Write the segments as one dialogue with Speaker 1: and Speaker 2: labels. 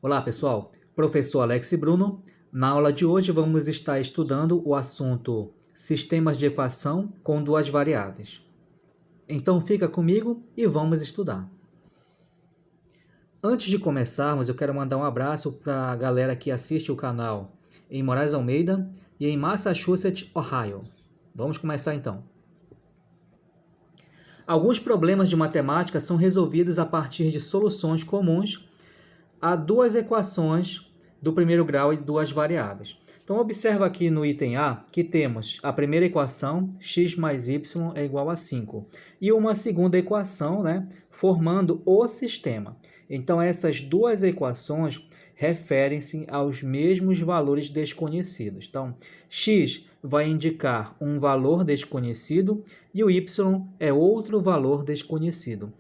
Speaker 1: Olá pessoal, professor Alex Bruno. Na aula de hoje vamos estar estudando o assunto sistemas de equação com duas variáveis. Então fica comigo e vamos estudar. Antes de começarmos, eu quero mandar um abraço para a galera que assiste o canal em Moraes Almeida e em Massachusetts, Ohio. Vamos começar então. Alguns problemas de matemática são resolvidos a partir de soluções comuns a duas equações do primeiro grau e duas variáveis. Então, observa aqui no item A que temos a primeira equação, x mais y é igual a 5, e uma segunda equação, formando o sistema. Então, essas duas equações referem-se aos mesmos valores desconhecidos. Então, x vai indicar um valor desconhecido e o y é outro valor desconhecido.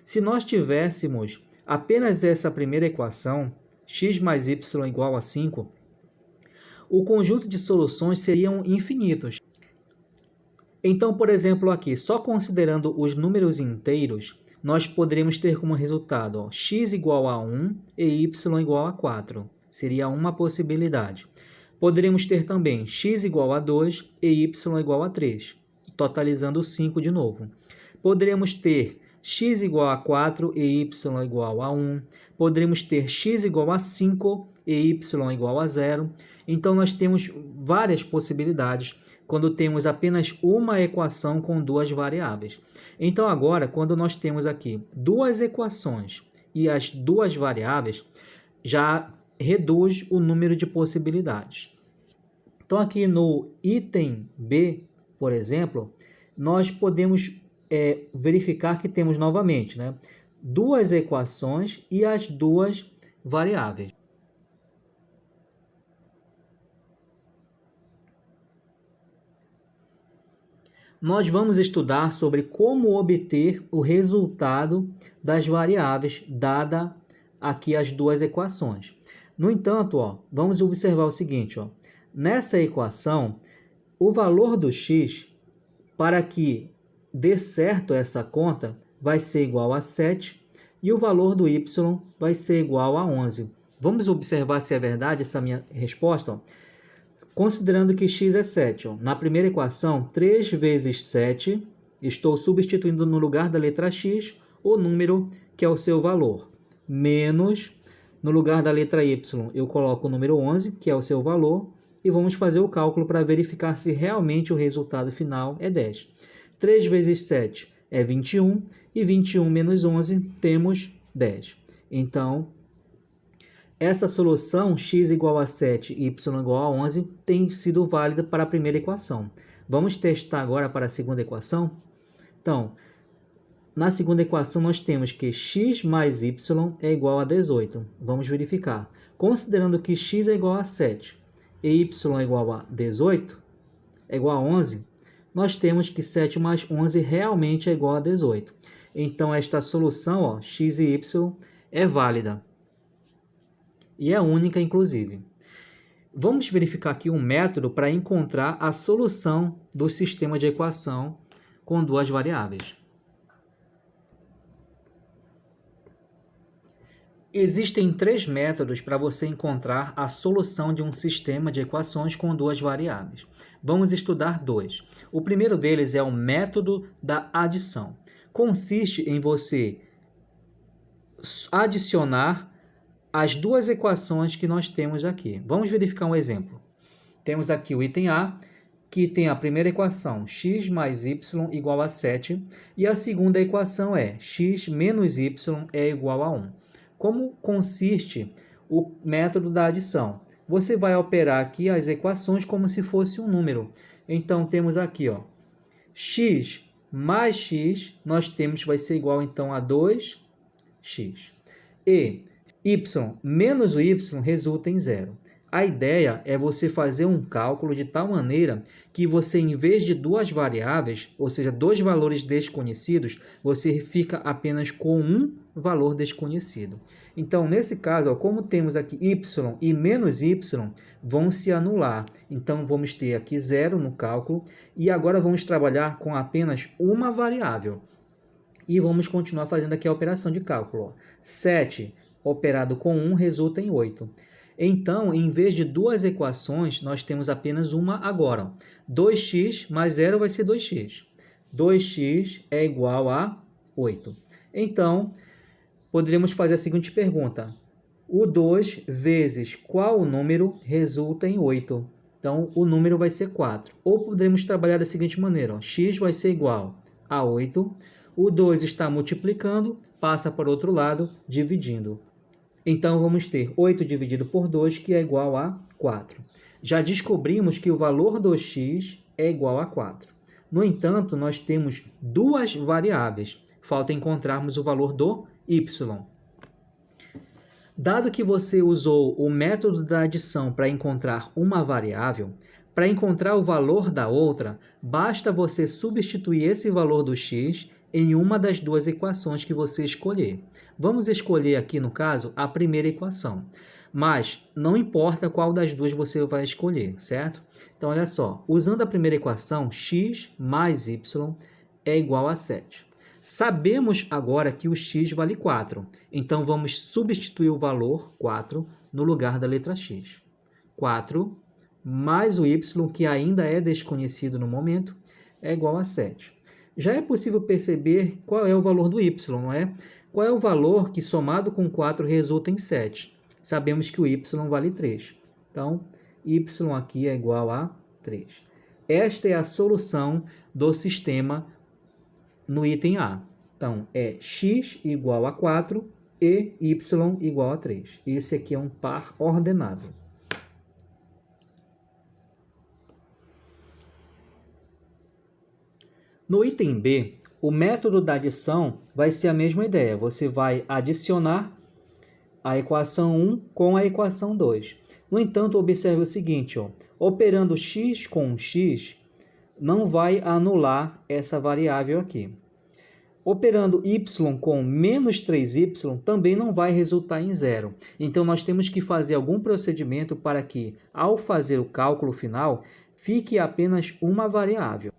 Speaker 1: Se nós tivéssemos apenas essa primeira equação, x mais y igual a 5, o conjunto de soluções seriam infinitos. Então, por exemplo, aqui, só considerando os números inteiros, nós poderíamos ter como resultado x igual a 1 e y igual a 4. Seria uma possibilidade. Poderíamos ter também x igual a 2 e y igual a 3, totalizando 5 de novo. Poderíamos ter x igual a 4 e y igual a 1. Poderíamos ter x igual a 5 e y igual a 0. Então, nós temos várias possibilidades quando temos apenas uma equação com duas variáveis. Então, agora, quando nós temos aqui duas equações e as duas variáveis, já reduz o número de possibilidades. Então, aqui no item B, por exemplo, nós podemos verificar que temos novamente duas equações e as duas variáveis. Nós vamos estudar sobre como obter o resultado das variáveis, dada aqui as duas equações. No entanto, vamos observar o seguinte, nessa equação, o valor do x, para que dê certo essa conta, vai ser igual a 7 e o valor do y vai ser igual a 11. Vamos observar se é verdade essa minha resposta? Considerando que x é 7, na primeira equação, 3 vezes 7, estou substituindo no lugar da letra x o número que é o seu valor, menos, no lugar da letra y, eu coloco o número 11, que é o seu valor, e vamos fazer o cálculo para verificar se realmente o resultado final é 10. 3 vezes 7 é 21, e 21 menos 11 temos 10. Então, essa solução, x igual a 7 e y igual a 11, tem sido válida para a primeira equação. Vamos testar agora para a segunda equação? Então, na segunda equação, nós temos que x mais y é igual a 18. Vamos verificar. Considerando que x é igual a 7 e y é igual a 18, é igual a 11, nós temos que 7 mais 11 realmente é igual a 18. Então, esta solução, x e y, é válida. E é única, inclusive. Vamos verificar aqui um método para encontrar a solução do sistema de equação com duas variáveis. Existem três métodos para você encontrar a solução de um sistema de equações com duas variáveis. Vamos estudar dois. O primeiro deles é o método da adição. Consiste em você adicionar as duas equações que nós temos aqui. Vamos verificar um exemplo. Temos aqui o item A, que tem a primeira equação, x mais y igual a 7, e a segunda equação é x menos y é igual a 1. Como consiste o método da adição? Você vai operar aqui as equações como se fosse um número. Então, temos aqui, x mais x, nós temos vai ser igual, então, a 2x. E y menos o y resulta em 0. A ideia é você fazer um cálculo de tal maneira que você, em vez de duas variáveis, ou seja, dois valores desconhecidos, você fica apenas com um valor desconhecido. Então, nesse caso, como temos aqui y e menos y, vão se anular. Então, vamos ter aqui 0 no cálculo. E agora vamos trabalhar com apenas uma variável. E vamos continuar fazendo aqui a operação de cálculo. 7 operado com 1 resulta em 8. Então, em vez de duas equações, nós temos apenas uma agora. 2x mais 0 vai ser 2x. 2x é igual a 8. Então, poderíamos fazer a seguinte pergunta. O 2 vezes qual número resulta em 8? Então, o número vai ser 4. Ou poderíamos trabalhar da seguinte maneira. X vai ser igual a 8. O 2 está multiplicando, passa para o outro lado, dividindo. Então, vamos ter 8 dividido por 2, que é igual a 4. Já descobrimos que o valor do x é igual a 4. No entanto, nós temos duas variáveis. Falta encontrarmos o valor do y. Dado que você usou o método da adição para encontrar uma variável, para encontrar o valor da outra, basta você substituir esse valor do x em uma das duas equações que você escolher. Vamos escolher aqui, no caso, a primeira equação. Mas não importa qual das duas você vai escolher, certo? Então, olha só. Usando a primeira equação, x mais y é igual a 7. Sabemos agora que o x vale 4. Então, vamos substituir o valor 4 no lugar da letra x. 4 mais o y, que ainda é desconhecido no momento, é igual a 7. Já é possível perceber qual é o valor do y, não é? Qual é o valor que, somado com 4, resulta em 7? Sabemos que o y vale 3. Então, y aqui é igual a 3. Esta é a solução do sistema no item A. Então, é x igual a 4 e y igual a 3. Esse aqui é um par ordenado. No item B, o método da adição vai ser a mesma ideia. Você vai adicionar a equação 1 com a equação 2. No entanto, observe o seguinte, operando x com x, não vai anular essa variável aqui. Operando y com menos 3y também não vai resultar em 0. Então, nós temos que fazer algum procedimento para que, ao fazer o cálculo final, fique apenas uma variável.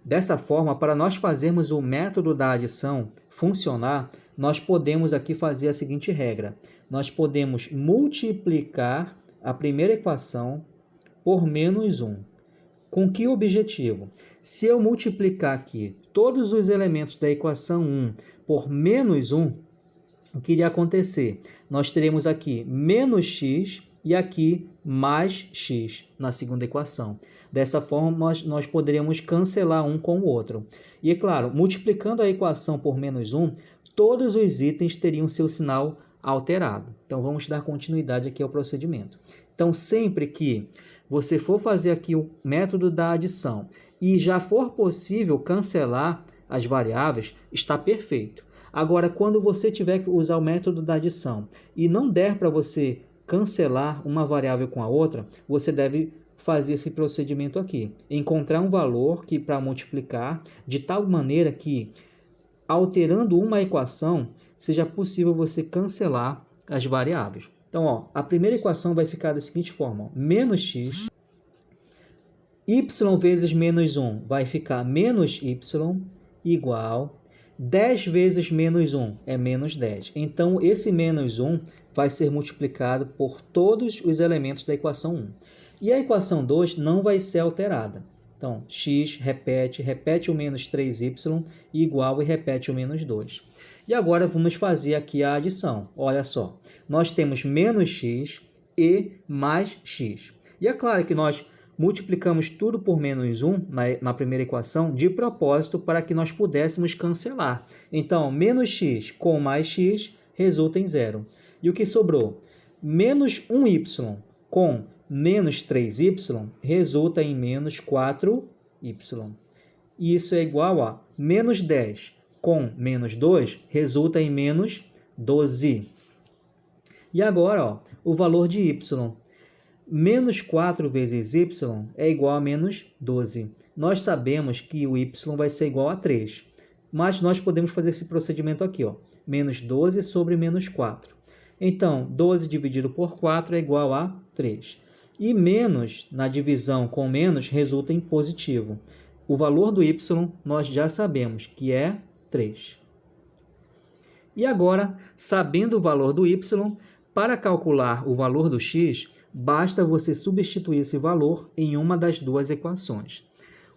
Speaker 1: Dessa forma, para nós fazermos o método da adição funcionar, nós podemos aqui fazer a seguinte regra. Nós podemos multiplicar a primeira equação por menos 1. Com que objetivo? Se eu multiplicar aqui todos os elementos da equação 1 por menos 1, o que iria acontecer? Nós teremos aqui menos x e aqui mais x na segunda equação. Dessa forma, nós poderíamos cancelar um com o outro. E, é claro, multiplicando a equação por menos 1, todos os itens teriam seu sinal alterado. Então, vamos dar continuidade aqui ao procedimento. Então, sempre que você for fazer aqui o método da adição e já for possível cancelar as variáveis, está perfeito. Agora, quando você tiver que usar o método da adição e não der para você cancelar uma variável com a outra, você deve fazer esse procedimento aqui. Encontrar um valor que para multiplicar de tal maneira que, alterando uma equação, seja possível você cancelar as variáveis. Então, a primeira equação vai ficar da seguinte forma. Menos x, y vezes menos 1 vai ficar menos y igual 10 vezes menos 1 é menos 10. Então, esse menos 1 vai ser multiplicado por todos os elementos da equação 1. E a equação 2 não vai ser alterada. Então, x repete o menos 3y igual e repete o menos 2. E agora vamos fazer aqui a adição. Olha só, nós temos menos x e mais x. E é claro que nós multiplicamos tudo por menos 1 na primeira equação de propósito para que nós pudéssemos cancelar. Então, menos x com mais x resulta em 0. E o que sobrou? Menos 1y com menos 3y resulta em menos 4y. E isso é igual a menos 10 com menos 2 resulta em menos 12. E agora, o valor de y. Menos 4 vezes y é igual a menos 12. Nós sabemos que o y vai ser igual a 3. Mas nós podemos fazer esse procedimento aqui. Menos 12 sobre menos 4. Então, 12 dividido por 4 é igual a 3. E menos, na divisão com menos, resulta em positivo. O valor do y nós já sabemos, que é 3. E agora, sabendo o valor do y, para calcular o valor do x, basta você substituir esse valor em uma das duas equações.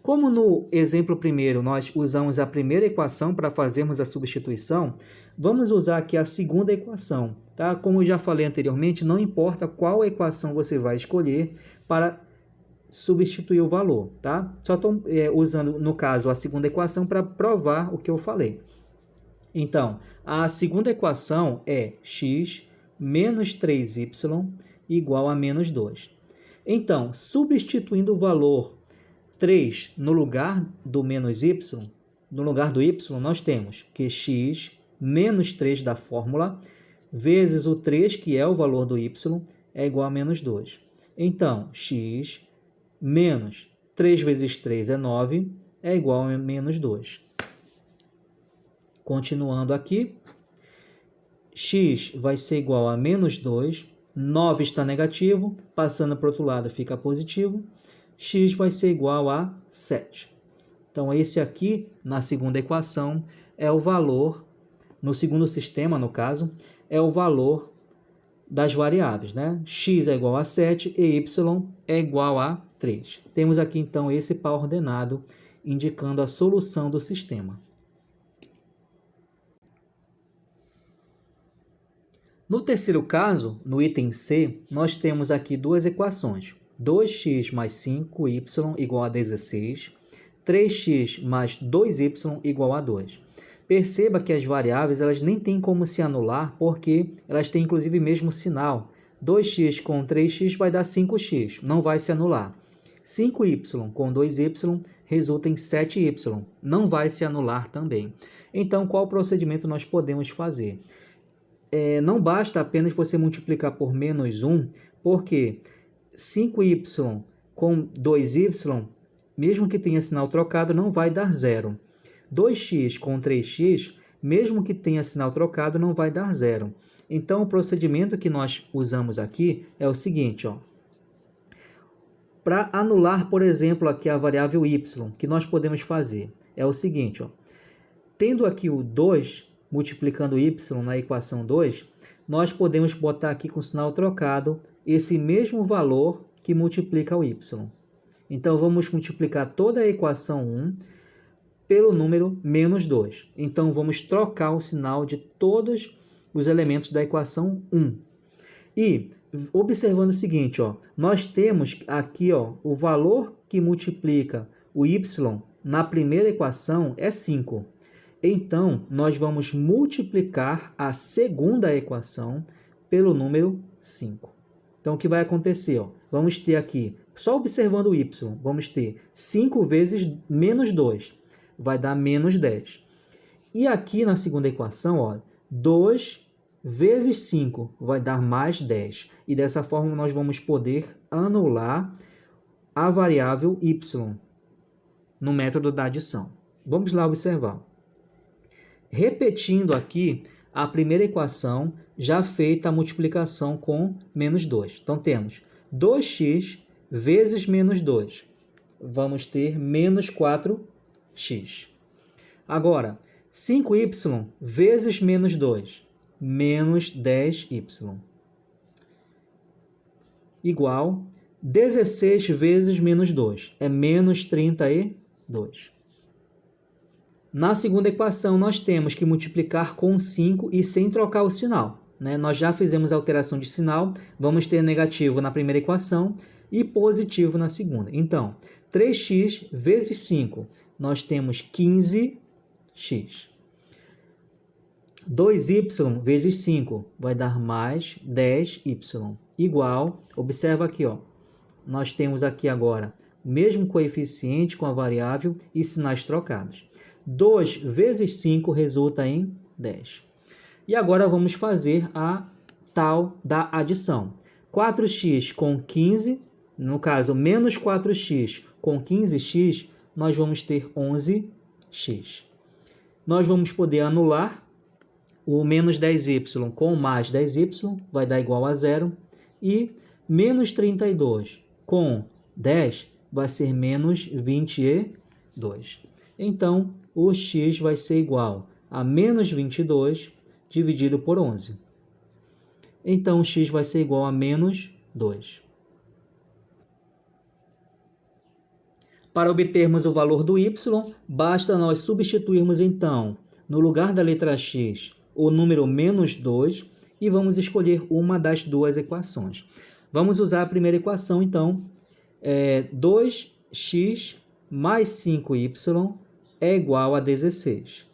Speaker 1: Como no exemplo primeiro nós usamos a primeira equação para fazermos a substituição, vamos usar aqui a segunda equação, tá? Como eu já falei anteriormente, não importa qual equação você vai escolher para substituir o valor, tá? Só estou usando, no caso, a segunda equação para provar o que eu falei. Então, a segunda equação é x menos 3y igual a menos 2. Então, substituindo o valor 3 no lugar do menos y, no lugar do y, nós temos que x menos 3 da fórmula vezes o 3, que é o valor do y, é igual a menos 2. Então, x menos 3 vezes 3 é 9, é igual a menos 2. Continuando aqui, x vai ser igual a menos 2, 9 está negativo, passando para o outro lado fica positivo, x vai ser igual a 7. Então, esse aqui, na segunda equação, é o valor, no segundo sistema, no caso, é o valor das variáveis, né? X é igual a 7 e y é igual a 3. Temos aqui, então, esse par ordenado, indicando a solução do sistema. No terceiro caso, no item C, nós temos aqui duas equações. 2x mais 5y igual a 16, 3x mais 2y igual a 2. Perceba que as variáveis elas nem têm como se anular, porque elas têm inclusive mesmo sinal. 2x com 3x vai dar 5x, não vai se anular. 5y com 2y resulta em 7y, não vai se anular também. Então, qual procedimento nós podemos fazer? Não basta apenas você multiplicar por menos 1, porque 5y com 2y, mesmo que tenha sinal trocado, não vai dar 0. 2x com 3x, mesmo que tenha sinal trocado, não vai dar 0. Então, o procedimento que nós usamos aqui é o seguinte, ó. Para anular, por exemplo, aqui a variável y, que nós podemos fazer é o seguinte, ó. Tendo aqui o 2, multiplicando y na equação 2, nós podemos botar aqui com sinal trocado esse mesmo valor que multiplica o y. Então, vamos multiplicar toda a equação 1 pelo número menos 2. Então, vamos trocar o sinal de todos os elementos da equação 1. E, observando o seguinte, ó, nós temos aqui ó, o valor que multiplica o y na primeira equação é 5. Então, nós vamos multiplicar a segunda equação pelo número 5. Então, o que vai acontecer? Ó? Vamos ter aqui, só observando o y, vamos ter 5 vezes menos 2. Vai dar menos 10. E aqui na segunda equação, ó, 2 vezes 5 vai dar mais 10. E dessa forma, nós vamos poder anular a variável y no método da adição. Vamos lá observar. Repetindo aqui a primeira equação, já feita a multiplicação com menos 2. Então, temos 2x vezes menos 2. Vamos ter menos 4x. Agora, 5y vezes menos 2. Menos 10y. Igual 16 vezes menos 2. É menos 32. Na segunda equação, nós temos que multiplicar com 5 e sem trocar o sinal, né? Nós já fizemos a alteração de sinal, vamos ter negativo na primeira equação e positivo na segunda. Então, 3x vezes 5, nós temos 15x. 2y vezes 5 vai dar mais 10y, igual, observa aqui, ó, nós temos aqui agora o mesmo coeficiente com a variável e sinais trocados. 2 vezes 5 resulta em 10. E agora vamos fazer a tal da adição. 4x com 15, no caso, menos 4x com 15x, nós vamos ter 11x. Nós vamos poder anular o menos 10y com mais 10y, vai dar igual a 0. E menos 32 com 10 vai ser menos 22. Então, o x vai ser igual a menos 22 dividido por 11. Então, x vai ser igual a menos 2. Para obtermos o valor do y, basta nós substituirmos, então, no lugar da letra x, o número menos 2 e vamos escolher uma das duas equações. Vamos usar a primeira equação, então, 2x mais 5y é igual a 16.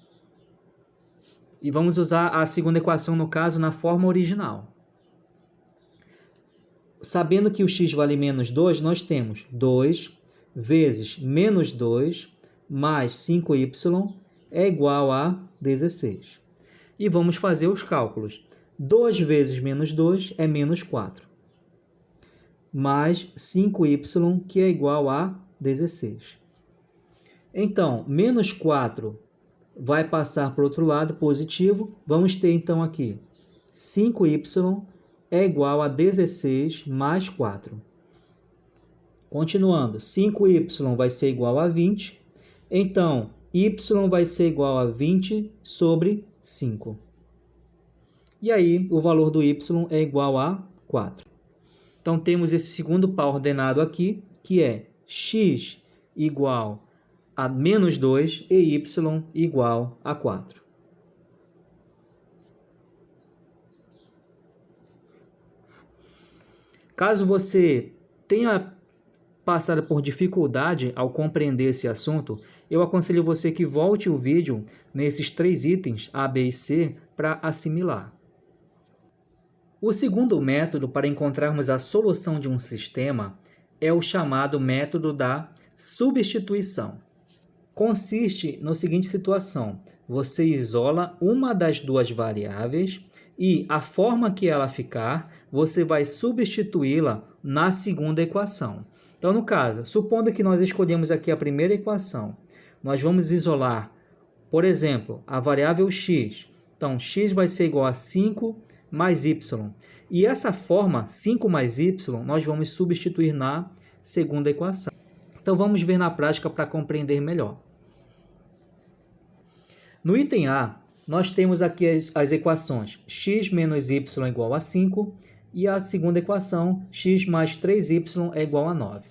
Speaker 1: E vamos usar a segunda equação, no caso, na forma original. Sabendo que o x vale menos 2, nós temos 2 vezes menos 2 mais 5y é igual a 16. E vamos fazer os cálculos. 2 vezes menos 2 é menos 4. Mais 5y, que é igual a 16. Então, menos 4 vai passar para o outro lado, positivo. Vamos ter, então, aqui 5y é igual a 16 mais 4. Continuando, 5y vai ser igual a 20. Então, y vai ser igual a 20 sobre 5. E aí, o valor do y é igual a 4. Então, temos esse segundo par ordenado aqui, que é x igual a menos 2 e y igual a 4. Caso você tenha passado por dificuldade ao compreender esse assunto, eu aconselho você que volte o vídeo nesses 3 itens, A, B e C, para assimilar. O segundo método para encontrarmos a solução de um sistema é o chamado método da substituição. Consiste na seguinte situação: você isola uma das duas variáveis e a forma que ela ficar, você vai substituí-la na segunda equação. Então, no caso, supondo que nós escolhemos aqui a primeira equação, nós vamos isolar, por exemplo, a variável x. Então, x vai ser igual a 5 mais y. E essa forma, 5 mais y, nós vamos substituir na segunda equação. Então, vamos ver na prática para compreender melhor. No item A, nós temos aqui as equações x menos y é igual a 5 e a segunda equação, x mais 3y é igual a 9.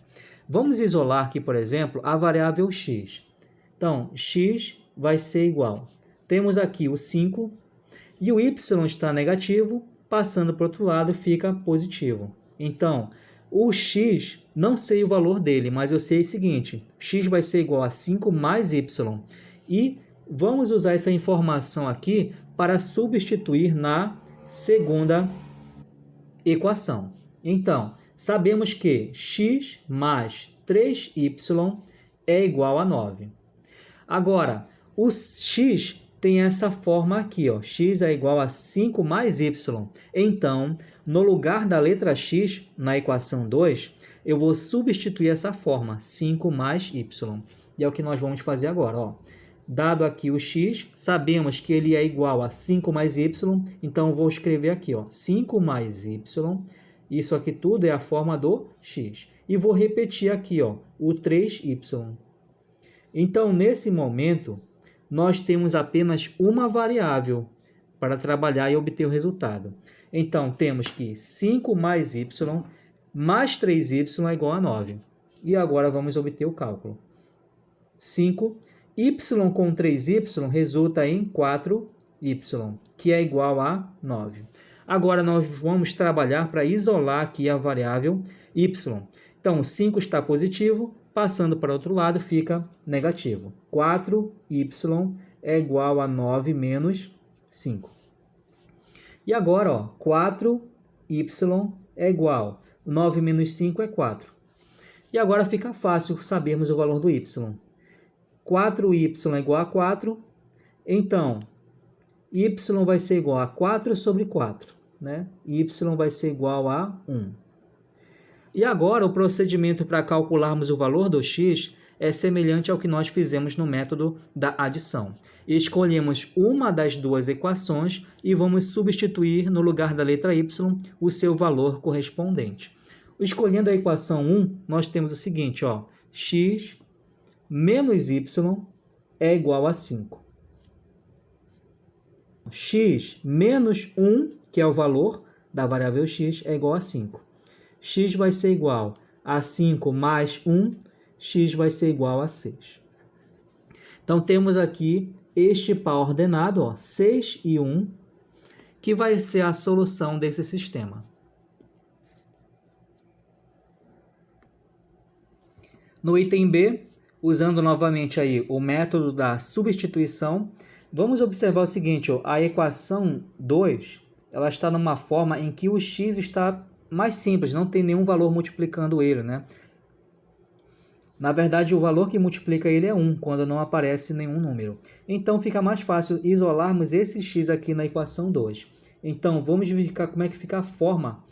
Speaker 1: Vamos isolar aqui, por exemplo, a variável x. Então, x vai ser igual. Temos aqui o 5 e o y está negativo, passando para o outro lado fica positivo. Então, o x, não sei o valor dele, mas eu sei o seguinte: x vai ser igual a 5 mais y. E vamos usar essa informação aqui para substituir na segunda equação. Então, sabemos que x mais 3y é igual a 9. Agora, o x tem essa forma aqui, ó, x é igual a 5 mais y. Então, no lugar da letra x, na equação 2, eu vou substituir essa forma, 5 mais y. E é o que nós vamos fazer agora, ó. Dado aqui o x, sabemos que ele é igual a 5 mais y, então eu vou escrever aqui, ó, 5 mais y. Isso aqui tudo é a forma do x. E vou repetir aqui, ó, o 3y. Então, nesse momento, nós temos apenas uma variável para trabalhar e obter o resultado. Então, temos que 5 mais y mais 3y é igual a 9. E agora vamos obter o cálculo. 5, y com 3y resulta em 4y, que é igual a 9. Agora, nós vamos trabalhar para isolar aqui a variável y. Então, 5 está positivo, passando para o outro lado fica negativo. 4y é igual a 9 menos 5. E agora, ó, 4y é igual. 9 menos 5 é 4. E agora fica fácil sabermos o valor do y. 4y é igual a 4. Então, y vai ser igual a 4 sobre 4. Né? Y vai ser igual a 1. E agora, o procedimento para calcularmos o valor do x é semelhante ao que nós fizemos no método da adição. Escolhemos uma das duas equações e vamos substituir no lugar da letra y o seu valor correspondente. Escolhendo a equação 1, nós temos o seguinte, ó, x menos y é igual a 5. x menos 1, que é o valor da variável x, é igual a 5. X vai ser igual a 5 mais 1, x vai ser igual a 6. Então, temos aqui este par ordenado, ó, 6 e 1, que vai ser a solução desse sistema. No item B, usando novamente aí o método da substituição, vamos observar o seguinte, ó, a equação 2, ela está numa forma em que o x está mais simples, não tem nenhum valor multiplicando ele, né? Na verdade, o valor que multiplica ele é 1, quando não aparece nenhum número. Então, fica mais fácil isolarmos esse x aqui na equação 2. Então, vamos verificar como é que fica a forma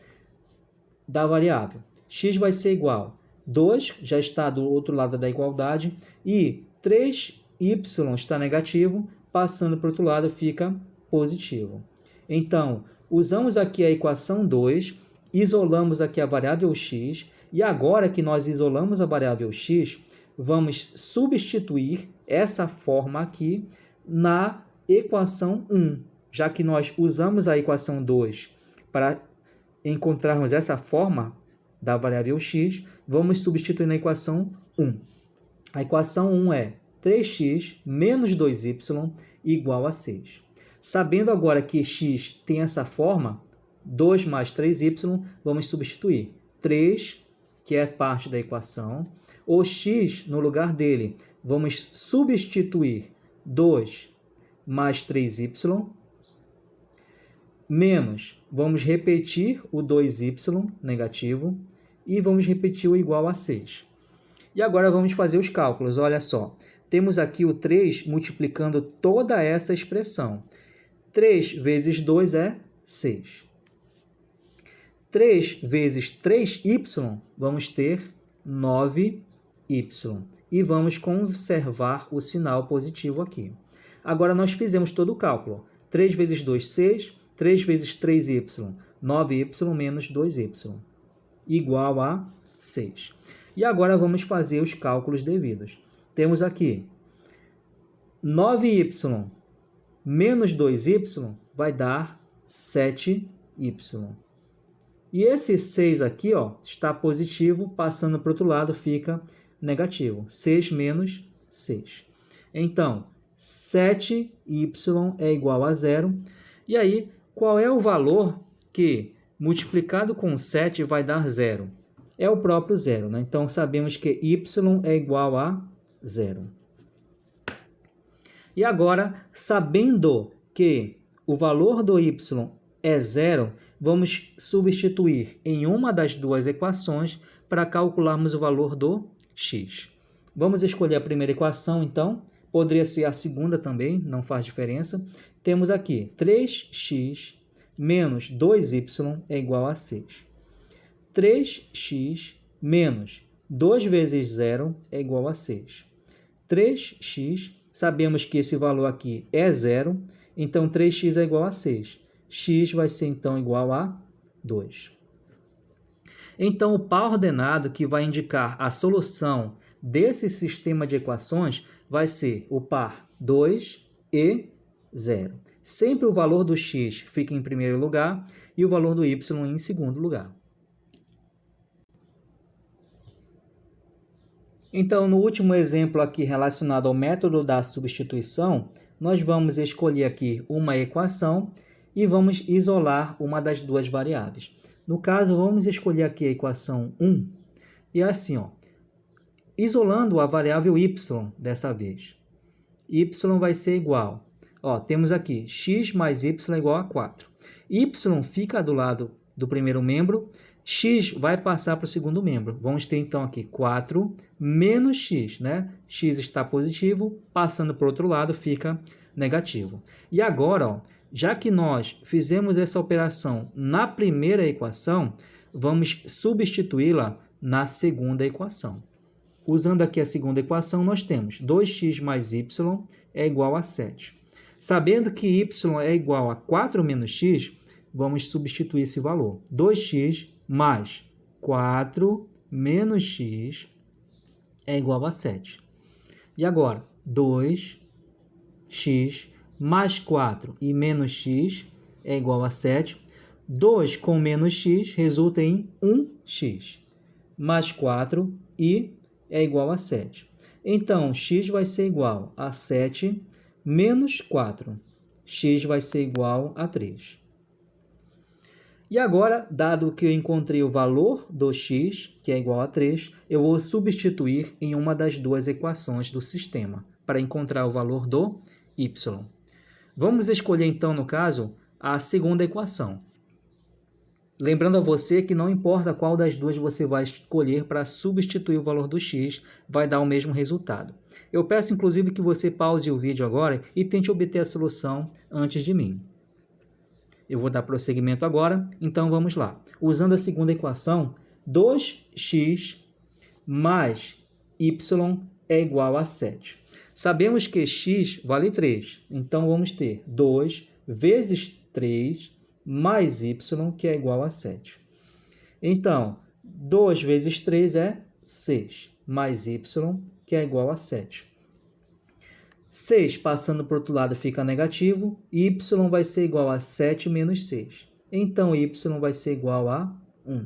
Speaker 1: da variável. X vai ser igual a 2, já está do outro lado da igualdade, e 3y está negativo, passando para o outro lado fica positivo. Então, usamos aqui a equação 2, isolamos aqui a variável x, e agora que nós isolamos a variável x, vamos substituir essa forma aqui na equação 1, já que nós usamos a equação 2 para encontrarmos essa forma da variável x, vamos substituir na equação 1. A equação 1 é 3x menos 2y igual a 6. Sabendo agora que x tem essa forma, 2 mais 3y, vamos substituir 3, que é parte da equação, o x no lugar dele, vamos substituir 2 mais 3y, menos, vamos repetir o 2y negativo e vamos repetir o igual a 6. E agora vamos fazer os cálculos, olha só. Temos aqui o 3 multiplicando toda essa expressão. 3 vezes 2 é 6. 3 vezes 3y, vamos ter 9y. E vamos conservar o sinal positivo aqui. Agora nós fizemos todo o cálculo. 3 vezes 2, 6. 3 vezes 3y, 9y menos 2y, igual a 6. E agora vamos fazer os cálculos devidos. Temos aqui 9y menos 2y vai dar 7y. E esse 6 aqui, ó, está positivo, passando para o outro lado fica negativo. 6 menos 6. Então, 7y é igual a 0. E aí, qual é o valor que, multiplicado com 7, vai dar 0? É o próprio 0, né? Então, sabemos que y é igual a 0. E agora, sabendo que o valor do y é 0, vamos substituir em uma das duas equações para calcularmos o valor do x. Vamos escolher a primeira equação, então. Poderia ser a segunda também, não faz diferença. Temos aqui 3x menos 2y é igual a 6. 3x menos 2 vezes 0 é igual a 6. 3x, sabemos que esse valor aqui é 0, então 3x é igual a 6. X vai ser então igual a 2. Então, o par ordenado que vai indicar a solução desse sistema de equações vai ser o par 2 e 0. Sempre o valor do x fica em primeiro lugar e o valor do y em segundo lugar. Então, no último exemplo aqui relacionado ao método da substituição, nós vamos escolher aqui uma equação e vamos isolar uma das duas variáveis. No caso, vamos escolher aqui a equação 1 e assim, ó, isolando a variável y dessa vez. Y vai ser igual, ó, temos aqui x mais y é igual a 4. Y fica do lado do primeiro membro, x vai passar para o segundo membro. Vamos ter então aqui 4 menos x, né? X está positivo, passando para o outro lado fica negativo. E agora, ó, já que nós fizemos essa operação na primeira equação, vamos substituí-la na segunda equação. Usando aqui a segunda equação, nós temos 2x mais y é igual a 7. Sabendo que y é igual a 4 menos x, vamos substituir esse valor. 2x mais 4 menos x é igual a 7. E agora, 2x mais 4 e menos x é igual a 7. 2 com menos x resulta em 1x. Mais 4 e é igual a 7. Então, x vai ser igual a 7 menos 4. X vai ser igual a 3. E agora, dado que eu encontrei o valor do x, que é igual a 3, eu vou substituir em uma das duas equações do sistema para encontrar o valor do y. Vamos escolher, então, no caso, a segunda equação. Lembrando a você que não importa qual das duas você vai escolher para substituir o valor do x, vai dar o mesmo resultado. Eu peço, inclusive, que você pause o vídeo agora e tente obter a solução antes de mim. Eu vou dar prosseguimento agora, então vamos lá. Usando a segunda equação, 2x mais y é igual a 7. Sabemos que x vale 3, então vamos ter 2 vezes 3 mais y, que é igual a 7. Então, 2 vezes 3 é 6, mais y, que é igual a 7. 6 passando para o outro lado fica negativo, y vai ser igual a 7 menos 6. Então, y vai ser igual a 1.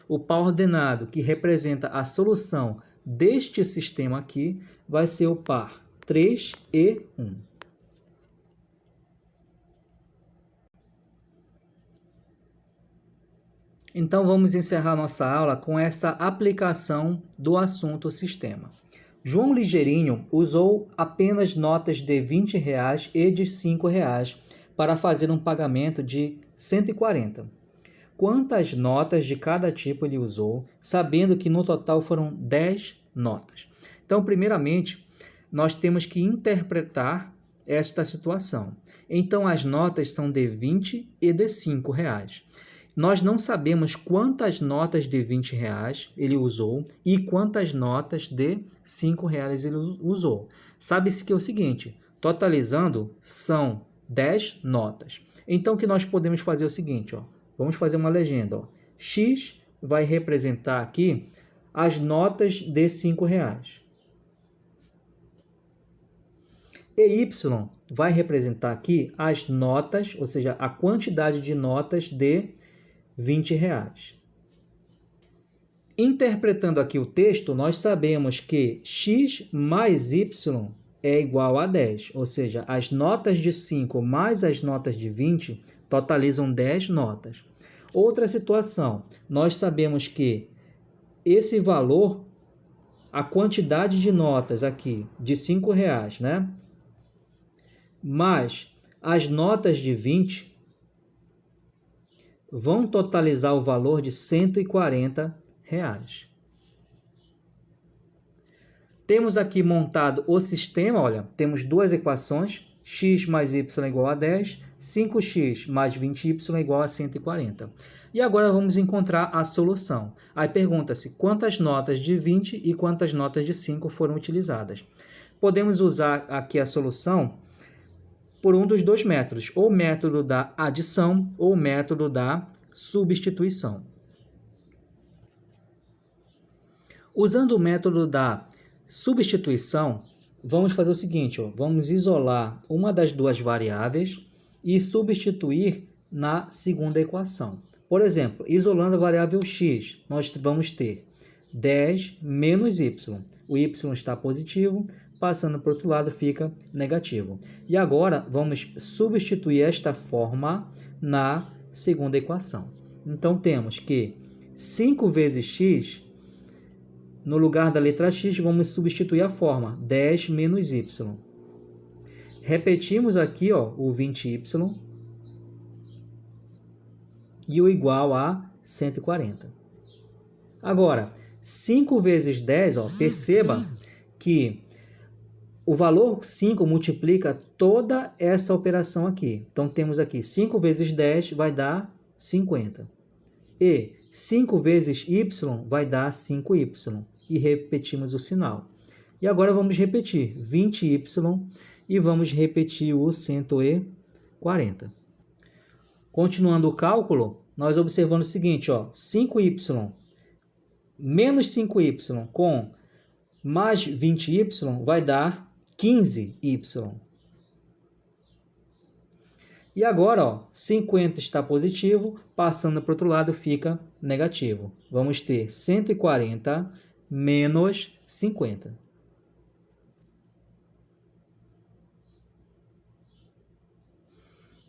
Speaker 1: O par ordenado que representa a solução deste sistema aqui vai ser o par 3 e 1. Então, vamos encerrar nossa aula com essa aplicação do assunto sistema. João Ligeirinho usou apenas notas de R$20 e de R$5 para fazer um pagamento de 140. Quantas notas de cada tipo ele usou, sabendo que no total foram 10 notas? Então, primeiramente, nós temos que interpretar esta situação. Então, as notas são de R$20 e de R$5. Nós não sabemos quantas notas de R$20 ele usou e quantas notas de R$5 ele usou. Sabe-se que é o seguinte, totalizando são 10 notas. Então, o que nós podemos fazer é o seguinte, ó, vamos fazer uma legenda. Ó. X vai representar aqui as notas de R$5. E Y vai representar aqui as notas, ou seja, a quantidade de notas de R$20. Interpretando aqui o texto, nós sabemos que x mais y é igual a 10, ou seja, as notas de 5 mais as notas de 20 totalizam 10 notas. Outra situação, nós sabemos que esse valor, a quantidade de notas aqui de R$5, né? Mais as notas de 20 vão totalizar o valor de R$140. Temos aqui montado o sistema, olha, temos duas equações, x mais y é igual a 10, 5x mais 20y é igual a 140. E agora vamos encontrar a solução. Aí pergunta-se quantas notas de 20 e quantas notas de 5 foram utilizadas. Podemos usar aqui a solução por um dos dois métodos, ou o método da adição ou o método da substituição. Usando o método da substituição, vamos fazer o seguinte, ó, vamos isolar uma das duas variáveis e substituir na segunda equação. Por exemplo, isolando a variável x, nós vamos ter 10 menos y. O y está positivo, passando para o outro lado fica negativo. E agora vamos substituir esta forma na segunda equação. Então temos que 5 vezes x, no lugar da letra x, vamos substituir a forma 10 menos y. Repetimos aqui ó, o 20y e o igual a 140. Agora, 5 vezes 10, ó, perceba que o valor 5 multiplica toda essa operação aqui. Então, temos aqui 5 vezes 10 vai dar 50. E 5 vezes y vai dar 5y. E repetimos o sinal. E agora vamos repetir 20y e vamos repetir o 140. Continuando o cálculo, nós observamos o seguinte, ó, 5y menos 5y com mais 20y vai dar 15y. E agora, ó, 50 está positivo, passando para o outro lado fica negativo. Vamos ter 140 menos 50.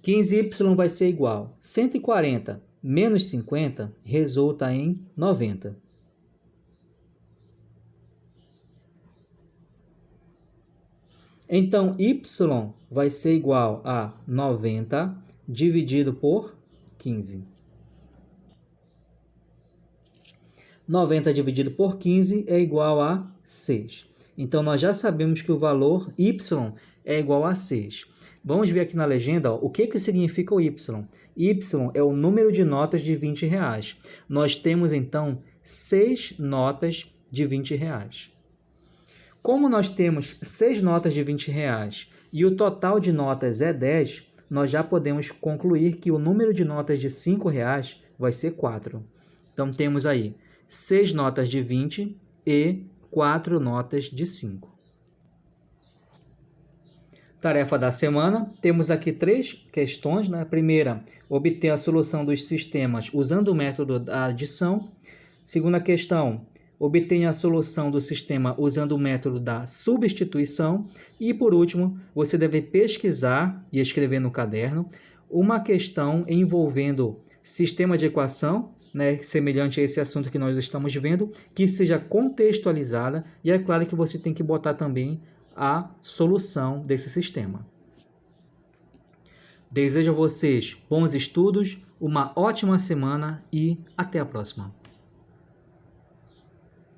Speaker 1: y vai ser igual a 140 menos 50 resulta em 90. Então, y vai ser igual a 90 dividido por 15. 90 dividido por 15 é igual a 6. Então, nós já sabemos que o valor y é igual a 6. Vamos ver aqui na legenda, ó, o que significa o y. Y é o número de notas de R$20. Nós temos, então, 6 notas de R$20. Como nós temos 6 notas de R$20 e o total de notas é 10, nós já podemos concluir que o número de notas de R$5 vai ser 4. Então, temos aí 6 notas de 20 e 4 notas de 5. Tarefa da semana, temos aqui 3 questões. A primeira, obter a solução dos sistemas usando o método da adição. Segunda questão, obtenha a solução do sistema usando o método da substituição. E, por último, você deve pesquisar e escrever no caderno uma questão envolvendo sistema de equação, semelhante a esse assunto que nós estamos vendo, que seja contextualizada, e é claro que você tem que botar também a solução desse sistema. Desejo a vocês bons estudos, uma ótima semana e até a próxima.